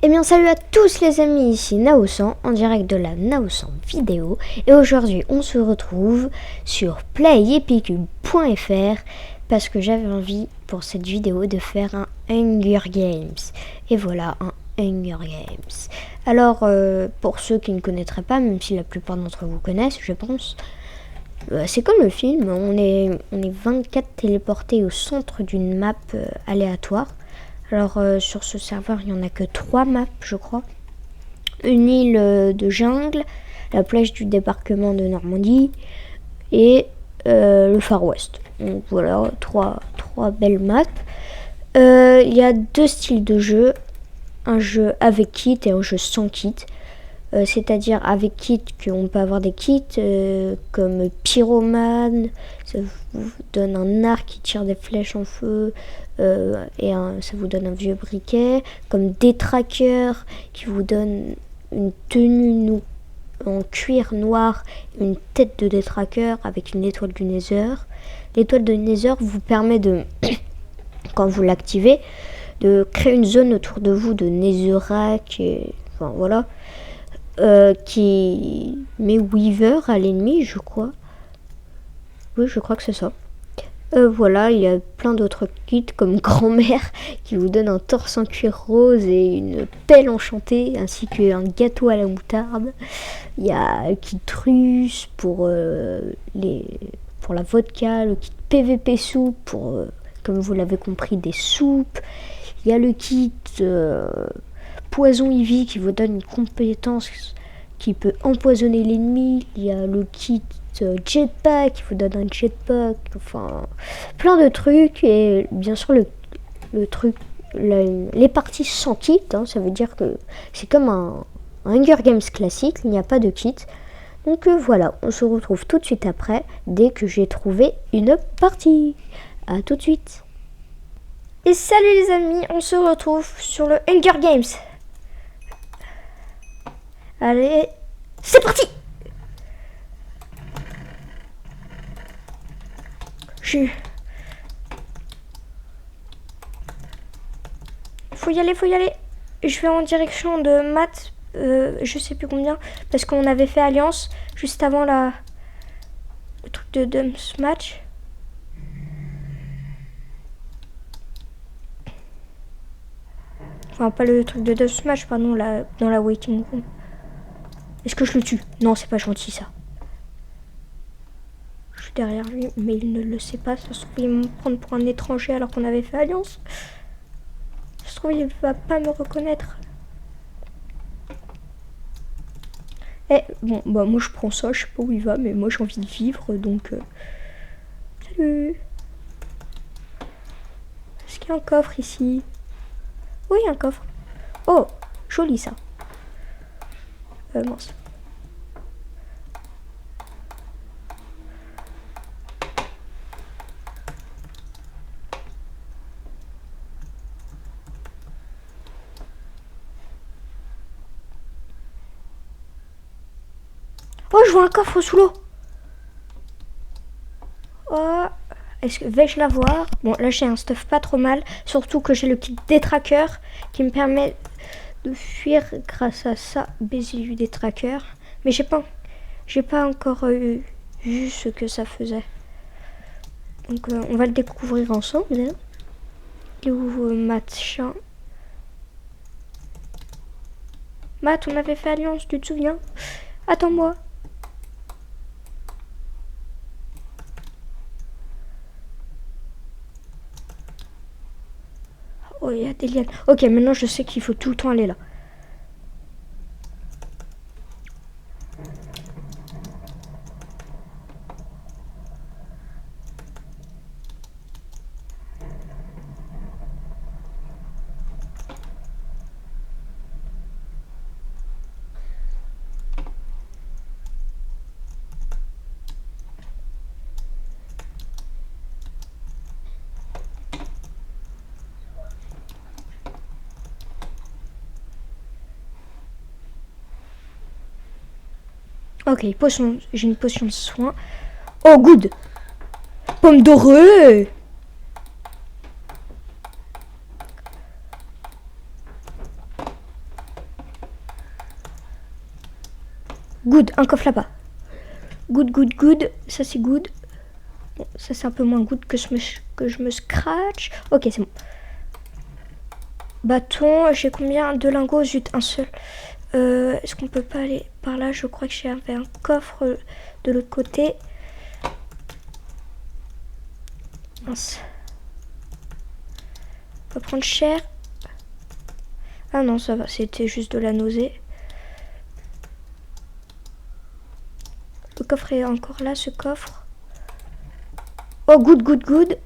Eh bien salut à tous les amis, ici Naosan en direct de la Naosan vidéo et aujourd'hui on se retrouve sur playepicube.fr parce que j'avais envie pour cette vidéo de faire un Hunger Games. Et voilà, un Hunger Games. Alors pour ceux qui ne connaîtraient pas, même si la plupart d'entre vous connaissent je pense, c'est comme le film, on est 24 téléportés au centre d'une map aléatoire. Alors sur ce serveur, il n'y en a que 3 maps, je crois. Une île de jungle, la plage du débarquement de Normandie et le Far West. Donc voilà, trois belles maps. Il y a 2 styles de jeu, un jeu avec kit et un jeu sans kit. C'est-à-dire avec kit qu'on peut avoir des kits comme pyromane, ça vous donne un arc qui tire des flèches en feu et ça vous donne un vieux briquet, comme détraqueur qui vous donne une tenue en cuir noir, une tête de détraqueur avec une étoile du Nether. L'étoile de Nether vous permet de, quand vous l'activez, de créer une zone autour de vous de Netherrack et enfin voilà. Qui met Weaver à l'ennemi, je crois. Oui, je crois que c'est ça. Voilà, il y a plein d'autres kits comme grand-mère qui vous donne un torse en cuir rose et une pelle enchantée ainsi qu'un gâteau à la moutarde. Il y a le kit russe pour la vodka, le kit PVP soupe pour, comme vous l'avez compris, des soupes. Il y a le kit Poison Eevee qui vous donne une compétence qui peut empoisonner l'ennemi. Il y a le kit Jetpack qui vous donne un jetpack. Enfin, plein de trucs. Et bien sûr, le truc, les parties sans kit, hein, ça veut dire que c'est comme un Hunger Games classique. Il n'y a pas de kit. Donc voilà, on se retrouve tout de suite après, dès que j'ai trouvé une partie. A tout de suite. Et salut les amis, on se retrouve sur le Hunger Games. Allez, c'est parti. Faut y aller. Je vais en direction de Matt, je sais plus combien, parce qu'on avait fait alliance juste avant le truc de Dumps Match. Enfin, pas le truc de Dumps Match, pardon, dans la waiting room. Est-ce que je le tue? Non, c'est pas gentil ça. Je suis derrière lui, mais il ne le sait pas. Ça se trouve, il va me prendre pour un étranger alors qu'on avait fait alliance. Ça se trouve, il va pas me reconnaître. Eh, bon, bah moi je prends ça, je sais pas où il va, mais moi j'ai envie de vivre, donc... Salut. Est-ce qu'il y a un coffre ici? Oui, un coffre. Oh, joli ça. Mince. Oh, je vois un coffre sous l'eau. Oh, vais-je l'avoir? Bon, là j'ai un stuff pas trop mal, surtout que j'ai le kit détraqueur qui me permet de fuir grâce à ça, baiser du détraqueur. Mais j'ai pas encore vu ce que ça faisait. Donc on va le découvrir ensemble. Hein. Il est où Matchin? Matt, on avait fait alliance, tu te souviens? Attends-moi. Oh, il y a des lianes. Ok, maintenant je sais qu'il faut tout le temps aller là. Ok, potion, j'ai une potion de soin. Oh, good. Pomme dorée. Good, un coffre là-bas. Good, good, good. Ça, c'est good. Bon, ça, c'est un peu moins good que je me scratch. Ok, c'est bon. Bâton, j'ai combien de lingots? Zut, un seul. Est-ce qu'on peut pas aller par là? Je crois que j'avais un coffre de l'autre côté. Mince. On va prendre cher. Ah non, ça va, c'était juste de la nausée. Le coffre est encore là, ce coffre. Oh, good, good, good.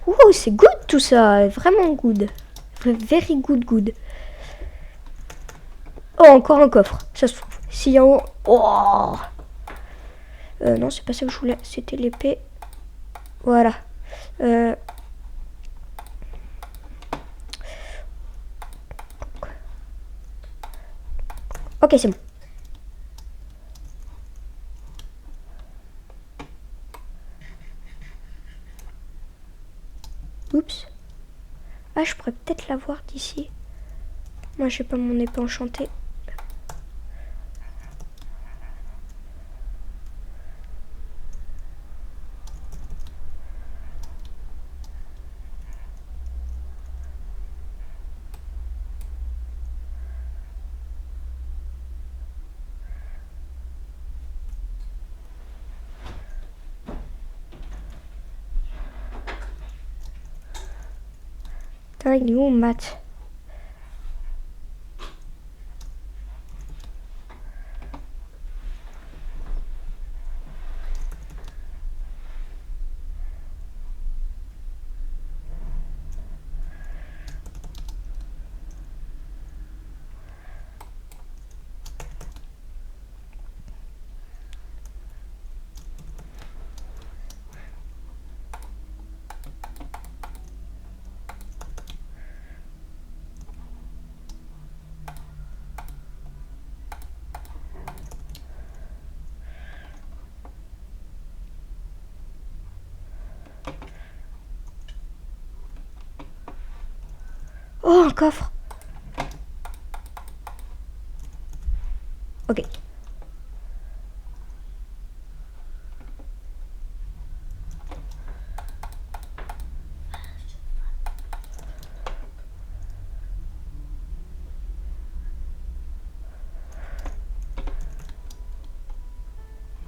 Oh, c'est good tout ça, vraiment good. Very good, good. Oh, encore un coffre, ça se trouve. S'il y a un... Oh non, c'est pas ça que je voulais, c'était l'épée. Voilà. Ok, c'est bon. Oups. Ah, je pourrais peut-être la voir d'ici. Moi, j'ai pas mon épée enchantée. Putain, il est où, Matt? Oh, un coffre. Ok.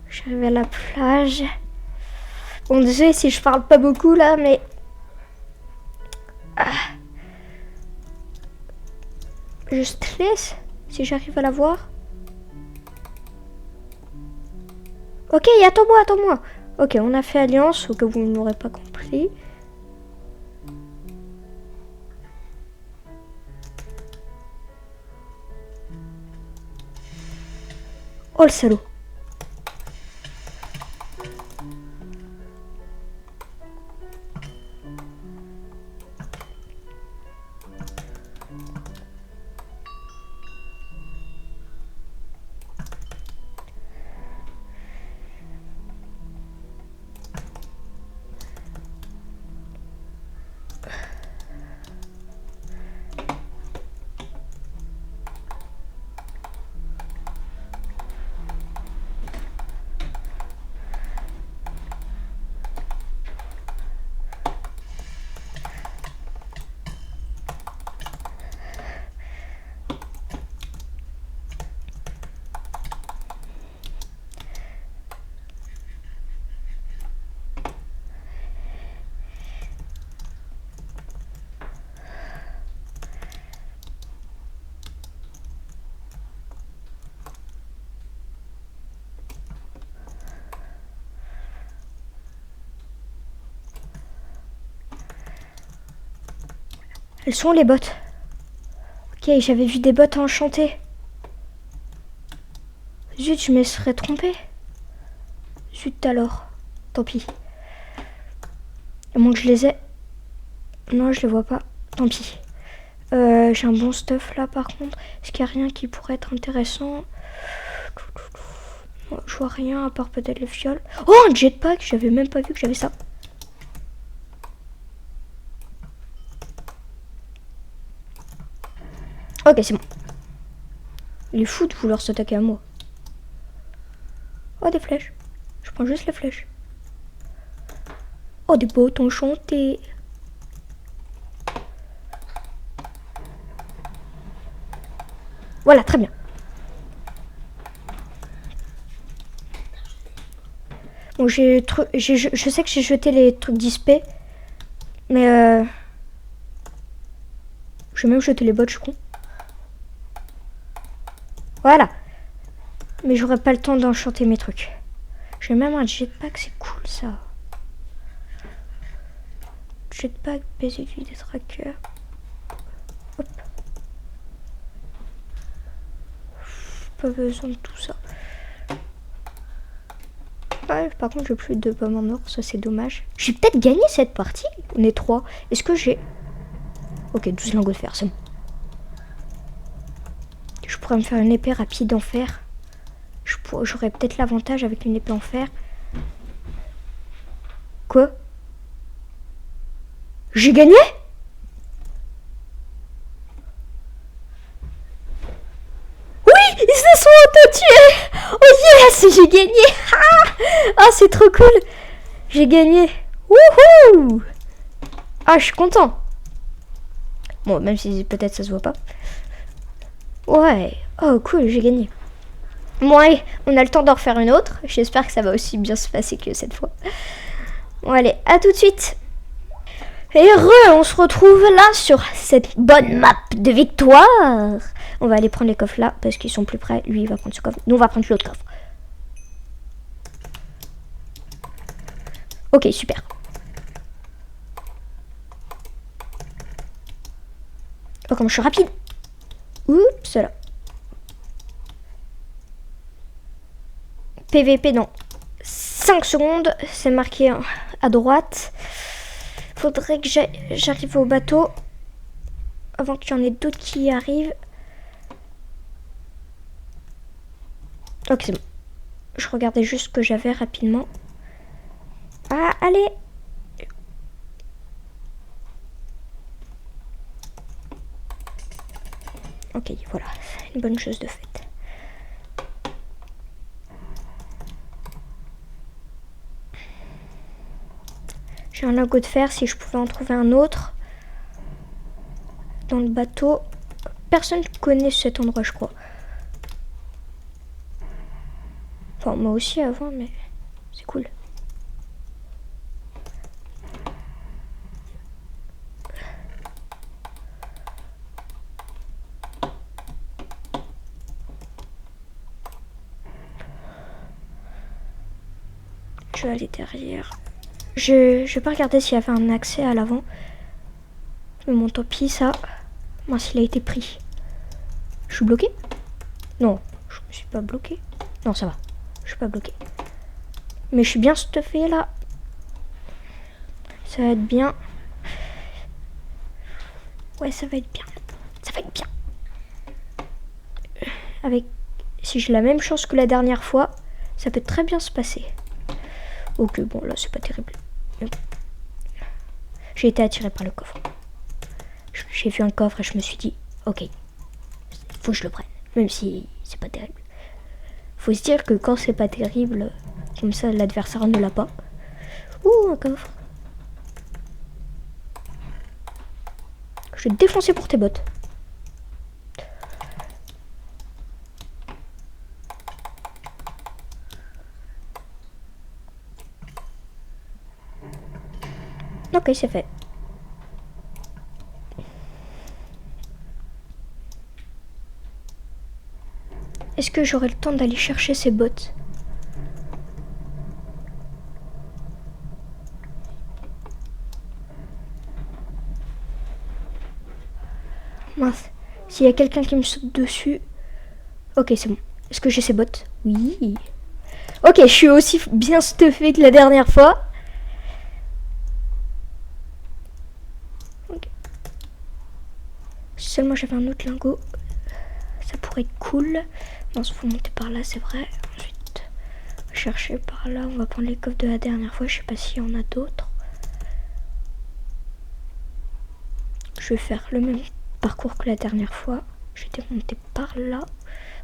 J'arrive à la plage. Bon, désolé si je parle pas beaucoup là, mais... Ah. Je stresse si j'arrive à la voir. Ok, attends-moi, attends-moi. Ok, on a fait alliance, au cas où vous ne l'aurez pas compris. Oh, le salaud. Elles sont les bottes. Ok, j'avais vu des bottes enchantées. Zut, je me serais trompée. Zut alors. Tant pis. À moins que je les ai. Non, je les vois pas. Tant pis. J'ai un bon stuff là par contre. Est-ce qu'il n'y a rien qui pourrait être intéressant? Je vois rien à part peut-être le fiole. Oh, un jetpack! J'avais même pas vu que j'avais ça. Ok, c'est bon. Il est fou de vouloir s'attaquer à moi. Oh, des flèches. Je prends juste les flèches. Oh, des bottes enchantées. Voilà, très bien. Bon, je sais que j'ai jeté les trucs d'XP. Mais j'ai même jeté les bottes, je suis con. Voilà. Mais j'aurais pas le temps d'enchanter mes trucs. J'ai même un jetpack, c'est cool ça. Jetpack, baiser du tracker. Hop. Pas besoin de tout ça. Ouais, par contre, j'ai plus de pommes en or, ça c'est dommage. J'ai peut-être gagné cette partie. On est 3. Est-ce que j'ai... Ok, 12 lingots de fer, c'est bon. Je pourrais me faire une épée rapide en fer. J'aurais peut-être l'avantage avec une épée en fer. Quoi? J'ai gagné? Oui, ils se sont auto-tués. Oh yes, j'ai gagné. Ah, c'est trop cool. J'ai gagné. Wouhou. Ah, je suis content. Bon, même si peut-être ça se voit pas. Ouais. Oh, cool, j'ai gagné. Bon, allez, on a le temps d'en refaire une autre. J'espère que ça va aussi bien se passer que cette fois. Bon, allez, à tout de suite. Et on se retrouve là sur cette bonne map de victoire. On va aller prendre les coffres là parce qu'ils sont plus près. Lui, il va prendre ce coffre. Nous, on va prendre l'autre coffre. Ok, super. Oh, comme je suis rapide. Oups, là. PVP dans 5 secondes. C'est marqué à droite. Faudrait que j'arrive au bateau avant qu'il y en ait d'autres qui y arrivent. Ok, c'est bon. Je regardais juste ce que j'avais rapidement. Ah, allez. Ok, voilà. C'est une bonne chose de faite. J'ai un lingot de fer, si je pouvais en trouver un autre. Dans le bateau. Personne ne connaît cet endroit, je crois. Enfin, moi aussi avant, mais c'est cool. Je vais aller derrière. Je vais pas regarder s'il y avait un accès à l'avant. Mais bon, tant pis, ça. Moi, s'il a été pris. Je suis bloqué? Non, je me suis pas bloqué. Non, ça va. Je suis pas bloqué. Mais je suis bien stuffé là. Ça va être bien. Ouais, ça va être bien. Ça va être bien. Avec... Si j'ai la même chance que la dernière fois, ça peut très bien se passer. Ok, bon, là, c'est pas terrible. J'ai été attiré par le coffre. J'ai vu un coffre et je me suis dit, ok, faut que je le prenne. Même si c'est pas terrible. Faut se dire que quand c'est pas terrible, comme ça, l'adversaire ne l'a pas. Ouh, un coffre. Je vais te défoncer pour tes bottes. Ok, c'est fait. Est-ce que j'aurai le temps d'aller chercher ces bottes? Mince. S'il y a quelqu'un qui me saute dessus... Ok, c'est bon. Est-ce que j'ai ces bottes? Oui. Ok, je suis aussi bien stuffé que la dernière fois. Okay. Si seulement j'avais un autre lingot, ça pourrait être cool. Non, il faut monter par là, c'est vrai. Ensuite, chercher par là. On va prendre les coffres de la dernière fois. Je sais pas s'il y en a d'autres. Je vais faire le même parcours que la dernière fois. J'étais montée par là.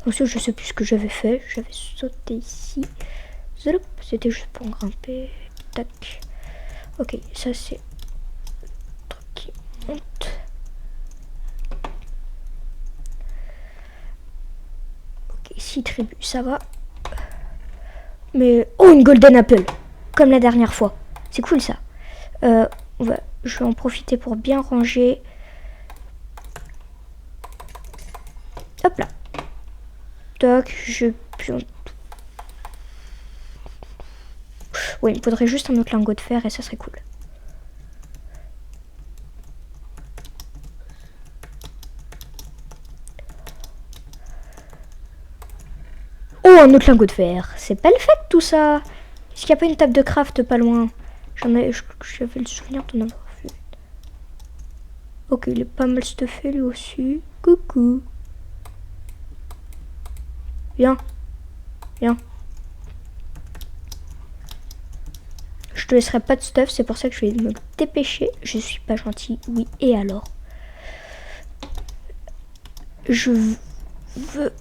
Ensuite, je sais plus ce que j'avais fait. J'avais sauté ici. Zoup, c'était juste pour grimper. Tac. Ok, ça c'est le truc qui monte. Ok, 6 tribus, ça va. Mais... Oh, une golden apple. Comme la dernière fois. C'est cool ça. Je vais en profiter pour bien ranger. Hop là. Tac, oui, il me faudrait juste un autre lingot de fer et ça serait cool. Oh, un autre lingot de fer. C'est pas le fait tout ça. Est-ce qu'il n'y a pas une table de craft pas loin? J'avais le souvenir d'en avoir vu. Ok, il est pas mal stuffé lui aussi. Coucou. Viens. Viens. Je te laisserai pas de stuff, c'est pour ça que je vais me dépêcher. Je suis pas gentil, oui, et alors? Je veux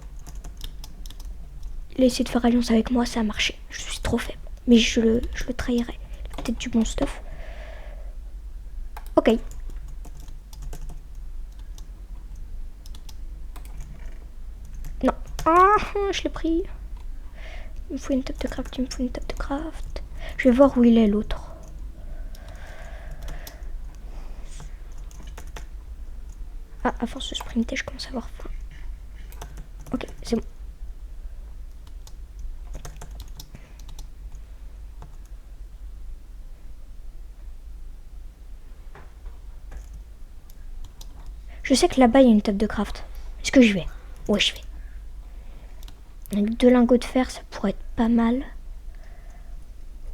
laisser de faire alliance avec moi, ça a marché. Je suis trop faible, mais je le trahirai. Peut-être du bon stuff. Ok. Non. Ah, je l'ai pris. Il me faut une table de craft, il me faut une table de craft. Je vais voir où il est l'autre. Ah, à force de sprinter, je commence à avoir faim. Ok, c'est bon. Je sais que là-bas, il y a une table de craft. Est-ce que je vais? Ouais, je vais. Avec 2 lingots de fer, ça pourrait être pas mal.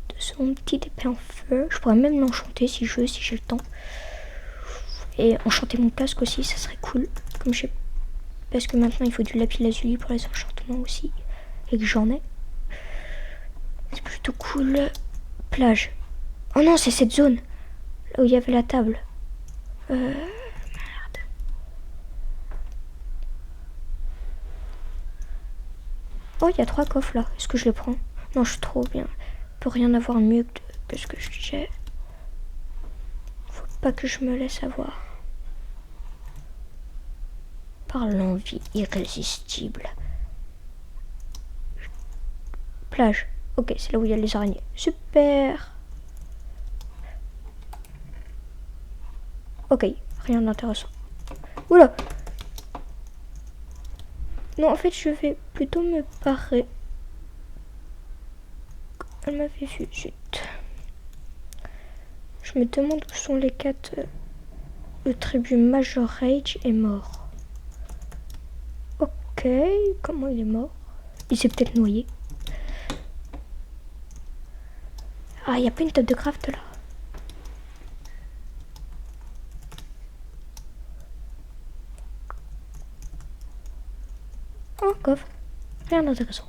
De son petit épée en feu. Je pourrais même l'enchanter si je veux, si j'ai le temps. Et enchanter mon casque aussi, ça serait cool. Comme je... Parce que maintenant, il faut du lapis lazuli pour les enchantements aussi. Et que j'en ai. C'est plutôt cool. Plage. Oh non, c'est cette zone. Là où il y avait la table. Merde. Oh, il y a 3 coffres là. Est-ce que je les prends? Non, je suis trop bien. Je peux rien avoir mieux que ce que j'ai. Faut pas que je me laisse avoir. Par l'envie irrésistible. Plage. Ok, c'est là où il y a les araignées. Super. Ok, rien d'intéressant. Oula. Non, en fait, je vais plutôt me parer. Elle m'avait vu, zut. Je me demande où sont les 4. Le tribut Major Rage est mort. Ok, comment il est mort? Il s'est peut-être noyé. Ah, il n'y a pas une table de craft là. Oh, coffre. Rien d'intéressant.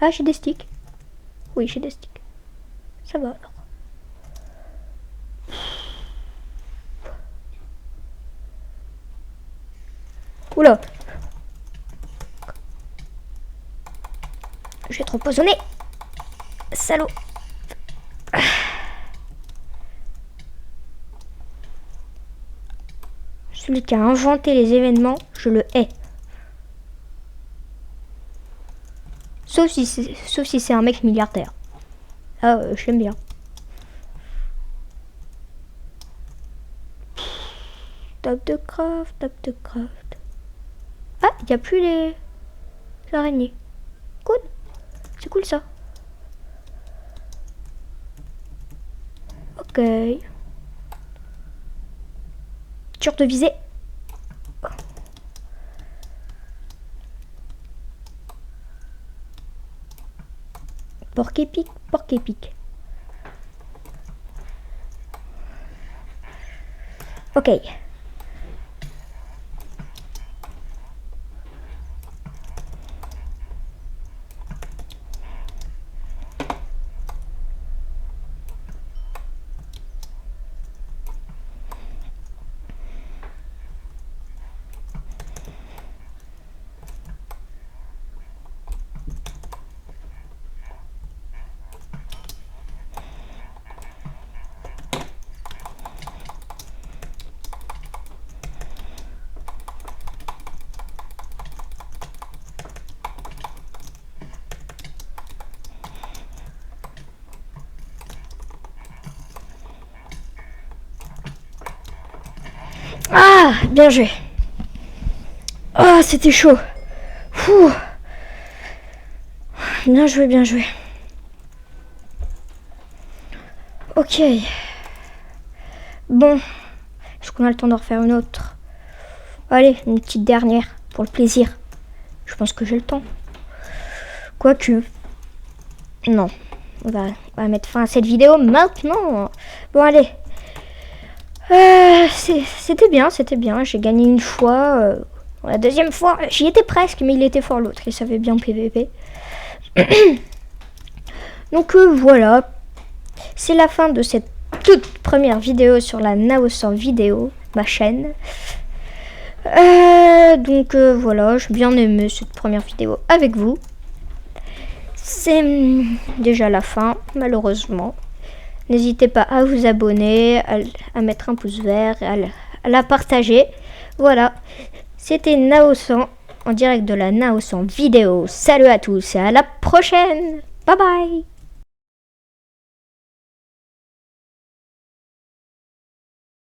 Ah, j'ai des sticks. Oui, j'ai des sticks. Ça va alors. Oula. Je vais être empoisonné. Salaud. Celui qui a inventé les événements, je le hais. Sauf si c'est un mec milliardaire. Ah, je l'aime bien. Table de craft, table de craft. Ah, il n'y a plus les araignées. Cool. C'est cool ça. Ok. Dur de viser. Porc-épic, porc-épic. Ok. Ah, bien joué. Ah, c'était chaud. Ouh. Bien joué, bien joué. Ok. Bon. Est-ce qu'on a le temps d'en refaire une autre? Allez, une petite dernière pour le plaisir. Je pense que j'ai le temps. Quoique. Non. On va mettre fin à cette vidéo maintenant. Bon, allez. C'était bien, c'était bien. J'ai gagné une fois. La deuxième fois, j'y étais presque, mais il était fort l'autre. Il savait bien PVP. Donc voilà. C'est la fin de cette toute première vidéo sur la Naosant vidéo, ma chaîne. Donc voilà, j'ai bien aimé cette première vidéo avec vous. C'est déjà la fin, malheureusement. N'hésitez pas à vous abonner, à mettre un pouce vert, à la partager. Voilà, c'était Naosant en direct de la Naosant vidéo. Salut à tous et à la prochaine. Bye bye.